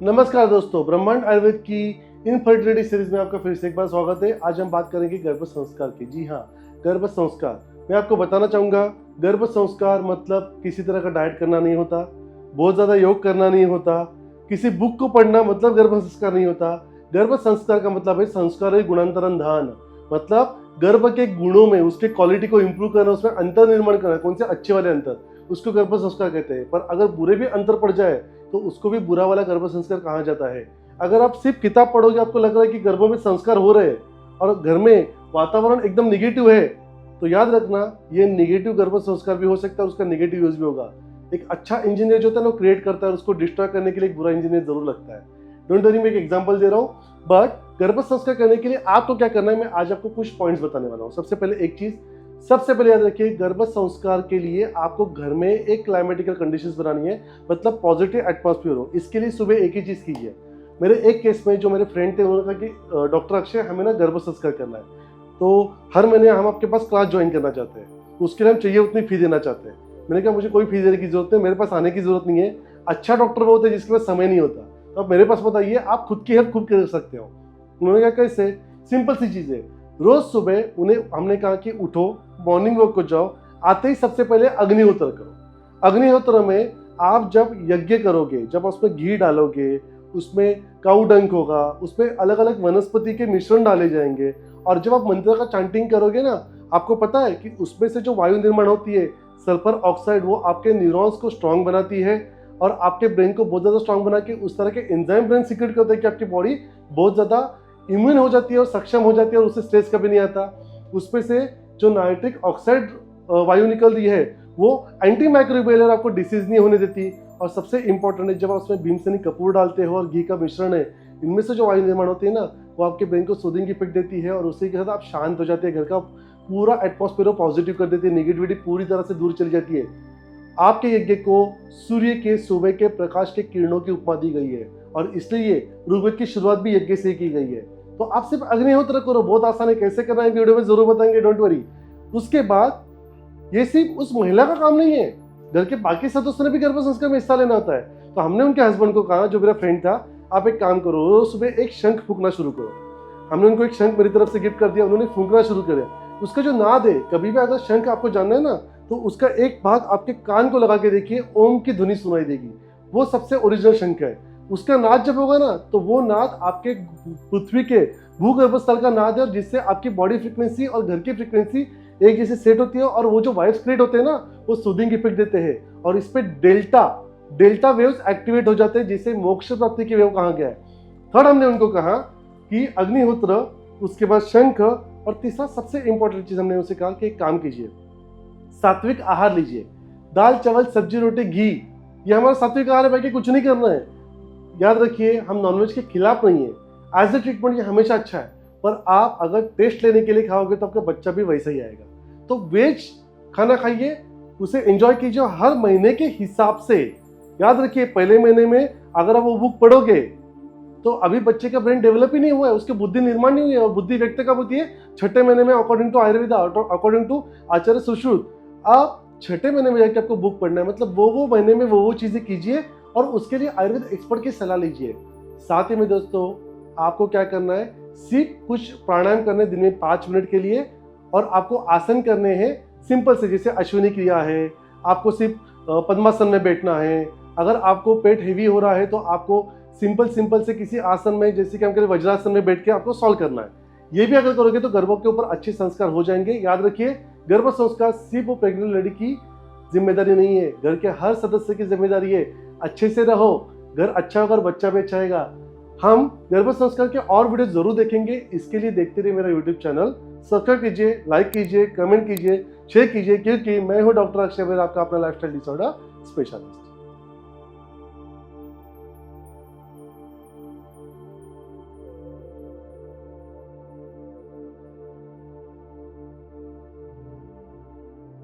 नमस्कार दोस्तों, ब्रह्मांड आयुर्वेद की इनफर्टिलिटी सीरीज में आपका फिर से एक बार स्वागत है। आज हम बात करेंगे गर्भ संस्कार की। जी हाँ, गर्भ संस्कार। मैं आपको बताना चाहूँगा, गर्भ संस्कार मतलब किसी तरह का डाइट करना नहीं होता, बहुत ज़्यादा योग करना नहीं होता, किसी बुक को पढ़ना मतलब गर्भ संस्कार नहीं होता। गर्भ संस्कार का मतलब है संस्कार गुणांतरण धान, मतलब गर्भ के गुणों में उसके क्वालिटी को इम्प्रूव करना, उसमें अंतर निर्माण करना, कौन से अच्छे वाले अंतर, उसको गर्भ संस्कार कहते हैं। पर अगर बुरे भी अंतर पड़ जाए तो उसको भी बुरा वाला गर्भ संस्कार कहा जाता है। अगर आप सिर्फ किताब पढ़ोगे, आपको लग रहा है कि गर्भों में संस्कार हो रहे हैं और घर में वातावरण एकदम निगेटिव है, तो याद रखना ये निगेटिव गर्भ संस्कार भी हो सकता है, उसका निगेटिव यूज भी होगा। एक अच्छा इंजीनियर जो होता है ना, वो क्रिएट करता है, उसको डिस्ट्रॉय करने के लिए एक बुरा इंजीनियर जरूर लगता है। डोंट वरी, मैं एक एग्जांपल दे रहा हूँ। बट गर्भ संस्कार करने के लिए आपको क्या करना है, मैं आज आपको कुछ पॉइंट्स बताने वाला हूँ। सबसे पहले याद रखिए, गर्भ संस्कार के लिए आपको घर में एक क्लाइमेटिकल कंडीशंस बनानी है, मतलब पॉजिटिव एटमॉस्फेयर हो। इसके लिए सुबह एक ही चीज कीजिए। मेरे एक केस में जो मेरे फ्रेंड थे, उन्होंने कहा कि डॉक्टर अक्षय, हमें ना गर्भ संस्कार करना है, तो हर महीने हम आपके पास क्लास ज्वाइन करना चाहते हैं, उसके लिए हम चाहिए उतनी फी देना चाहते हैं। मैंने कहा मुझे कोई फी देने की जरूरत नहीं, मेरे पास आने की जरूरत नहीं है। अच्छा डॉक्टर वो होते हैं जिसके पास समय नहीं होता, तो आप मेरे पास बताइए, आप खुद की हेल्प खुद कर सकते हो। उन्होंने कहा कैसे? सिंपल सी चीज है। रोज सुबह उन्हें हमने कहा कि उठो, मॉर्निंग वॉक को जाओ, आते ही सबसे पहले अग्निहोत्र करो। अग्निहोत्र में आप जब यज्ञ करोगे, जब उसमें घी डालोगे, उसमें काऊ डंक होगा, उसमें अलग अलग वनस्पति के मिश्रण डाले जाएंगे, और जब आप मंत्र का चांटिंग करोगे ना, आपको पता है कि उसमें से जो वायु निर्माण होती है, सल्फर ऑक्साइड, वो आपके न्यूरॉन्स को स्ट्रांग बनाती है और आपके ब्रेन को बहुत ज्यादा स्ट्रांग बना के उस तरह के एंजाइम ब्रेन सीक्रेट करते हैं कि आपकी बॉडी बहुत ज्यादा इम्यून हो जाती है और सक्षम हो जाती है, और उससे स्ट्रेस कभी नहीं आता। उसमें से जो नाइट्रिक ऑक्साइड वायु निकल रही है, वो एंटी माइक्रोबियल, आपको डिसीज नहीं होने देती। और सबसे इंपॉर्टेंट है, जब आप उसमें भीमसेनी कपूर डालते हो और घी का मिश्रण है, इनमें से जो वायु निर्माण होती है ना, वो आपके ब्रेन को सूदिंग इफेक्ट देती है, और उसी के साथ आप शांत हो जाते हैं। घर का पूरा एटमॉस्फेयर पॉजिटिव कर देती है, नेगेटिविटी पूरी तरह से दूर चली जाती है। आपके यज्ञ को सूर्य के सुबह के प्रकाश के किरणों की उपमा दी गई है, और इसलिए ऋग्वेद की शुरुआत भी यज्ञ से की गई है। तो आप सिर्फ अग्निहोत्र करो, बहुत आसान है। कैसे करना है वीडियो में जरूर बताएंगे, डोंट वरी। उसके बाद ये सिर्फ उस महिला का काम नहीं है, घर के बाकी सदस्यों ने भी गर्भ संस्कार में हिस्सा लेना होता है। तो हमने उनके हस्बैंड को कहा, जो मेरा फ्रेंड था, आप एक काम करो, रोज सुबह एक शंख फूंकना शुरू करो। हमने उनको एक शंख मेरी तरफ से गिफ्ट कर दिया, उन्होंने फूंकना शुरू कर दिया। उसका जो नाद है, कभी भी अगर शंख आपको जानना है ना, तो उसका एक भाग आपके कान को लगा के देखिए, ओम की ध्वनि सुनाई देगी। वो सबसे ओरिजिनल शंख है। उसका नाद जब होगा ना, तो वो नाद आपके पृथ्वी के भूगर्भ स्थल का नाद है, और जिससे आपकी बॉडी फ्रीक्वेंसी और घर की फ्रीक्वेंसी एक जैसे सेट होती है, और वो जो वाइब्स क्रिएट होते हैं ना, वो सूदिंग इफेक्ट देते हैं, और इस पे डेल्टा वेव्स एक्टिवेट हो जाते हैं, जिसे मोक्ष प्राप्ति की वेव कहा गया है। थर्ड, हमने उनको कहा कि अग्निहोत्र, उसके बाद शंख, और तीसरा सबसे इंपॉर्टेंट चीज हमने उनसे कहा कि एक काम कीजिए, सात्विक आहार लीजिए। दाल चावल सब्जी रोटी घी, ये हमारा सात्विक आहार है, बाकी कुछ नहीं करना है। याद रखिए, हम नॉनवेज के खिलाफ नहीं है। एज ए ट्रीटमेंट ये हमेशा अच्छा है, पर आप अगर टेस्ट लेने के लिए खाओगे तो आपका बच्चा भी वैसा ही आएगा। तो वेज खाना खाइए, उसे एंजॉय कीजिए हर महीने के हिसाब से। याद रखिए, पहले महीने में अगर आप वो बुक पढ़ोगे, तो अभी बच्चे का ब्रेन डेवलप ही नहीं हुआ है, उसके बुद्धि निर्माण नहीं हुई है, और बुद्धि व्यक्त कब होती है? छठे महीने में, according to Ayurveda, according to Acharya Sushruta. आप छठे महीने में जाकर आपको बुक पढ़ना है, मतलब वो महीने में वो चीजें कीजिए, और उसके लिए आयुर्वेद एक्सपर्ट की सलाह लीजिए। साथ ही में दोस्तों, आपको क्या करना है, सिर्फ कुछ प्राणायाम करने दिन में 5 मिनट के लिए, और आपको आसन करने हैं सिंपल से, जैसे अश्विनी क्रिया है। आपको सिर्फ पद्मासन में बैठना है। अगर आपको पेट हेवी हो रहा है, तो आपको सिंपल से किसी आसन में, जैसे कि हम करें वज्रासन में, बैठ के आपको सॉल्व करना है। ये भी अगर करोगे तो गर्भों के ऊपर अच्छे संस्कार हो जाएंगे। याद रखिए, गर्भ संस्कार सिर्फ वो प्रेग्नेंट लेडी की जिम्मेदारी नहीं है, घर के हर सदस्य की जिम्मेदारी है। अच्छे से रहो, घर अच्छा होगा, बच्चा भी अच्छा आएगा। हम गर्भ संस्कार के और वीडियो जरूर देखेंगे। इसके लिए देखते रहिए मेरा यूट्यूब चैनल, सब्सक्राइब कीजिए, लाइक कीजिए, कमेंट कीजिए, शेयर कीजिए, क्योंकि मैं हूं डॉक्टर अक्षय, आपका अपना लाइफस्टाइल डिसऑर्डर स्पेशलिस्ट।